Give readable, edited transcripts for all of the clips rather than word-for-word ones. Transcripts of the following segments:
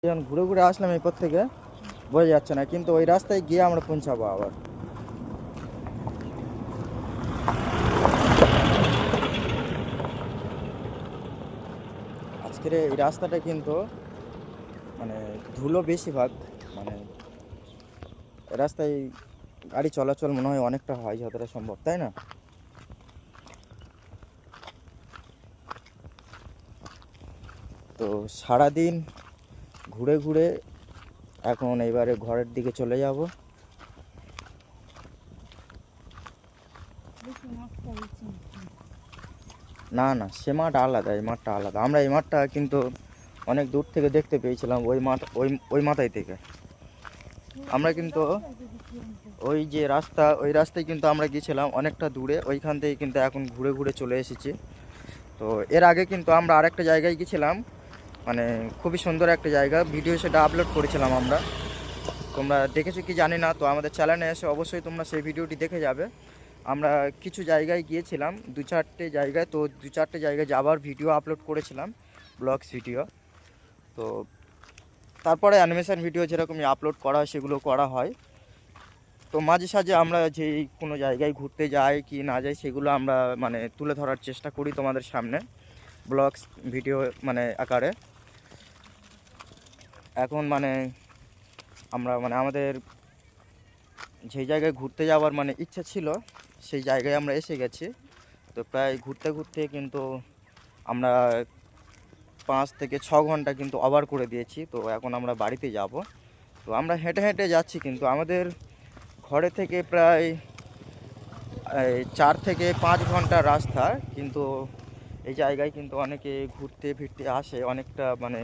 যখন ঘুরে ঘুরে আসলাম এরপর থেকে বোঝা যাচ্ছে না, কিন্তু ওই রাস্তায় গিয়ে আমরা পৌঁছাবো আবার। আজকের এই রাস্তাটা কিন্তু মানে ধুলো বেশিরভাগ, মানে এ রাস্তায় গাড়ি চলাচল মনে হয় অনেকটা হয় যতটা সম্ভব, তাই না? তো সারাদিন ঘুরে ঘুরে এখন এবারে ঘরের দিকে চলে যাব। না না, সে মাঠ আলাদা, এই মাঠটা আলাদা। আমরা এই মাঠটা কিন্তু অনেক দূর থেকে দেখতে পেয়েছিলাম, ওই মাঠ ওই মাথায় থেকে। আমরা কিন্তু ওই যে রাস্তা, ওই রাস্তায় কিন্তু আমরা গিয়েছিলাম অনেকটা দূরে, ওইখান থেকে কিন্তু এখন ঘুরে ঘুরে চলে এসেছি। তো এর আগে কিন্তু আমরা আরেকটা জায়গায় গিয়েছিলাম, মানে খুবই সুন্দর একটা জায়গা, ভিডিও সেটা আপলোড করেছিলাম আমরা। তোমরা দেখেছো কি জানি না, তো আমাদের চ্যানেলে এসে অবশ্যই তোমরা সেই ভিডিওটি দেখে যাবে। আমরা কিছু জায়গায় গিয়েছিলাম, দু চারটে জায়গায়, তো দু চারটে জায়গায় যাবার ভিডিও আপলোড করেছিলাম, ব্লগস ভিডিও। তো তারপরে অ্যানিমেশন ভিডিও যেরকমই আপলোড করা হয় সেগুলো করা হয়। তো মাঝে সাঝে আমরা যে কোনো জায়গায় ঘুরতে যাই কি না যাই সেগুলো আমরা মানে তুলে ধরার চেষ্টা করি তোমাদের সামনে, ব্লগস ভিডিও মানে আকারে। এখন মানে আমরা মানে আমাদের যে জায়গায় ঘুরতে যাওয়ার মানে ইচ্ছা ছিল সেই জায়গায় আমরা এসে গেছি। তো প্রায় ঘুরতে ঘুরতে কিন্তু আমরা 5 থেকে 6 ঘন্টা কিন্তু ওভার করে দিয়েছি। তো এখন আমরা বাড়িতে যাব। তো আমরা হেঁটে হেঁটে যাচ্ছি, কিন্তু আমাদের ঘরে থেকে প্রায় 4 থেকে 5 ঘন্টা রাস্তা। কিন্তু এই জায়গায় কিন্তু অনেকে ঘুরতে ফিরতে আসে, অনেকটা মানে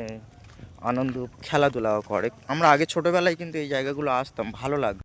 আনন্দ খেলাধুলাও করে। আমরা আগে ছোটোবেলায় কিন্তু এই জায়গাগুলো আসতাম, ভালো লাগতো।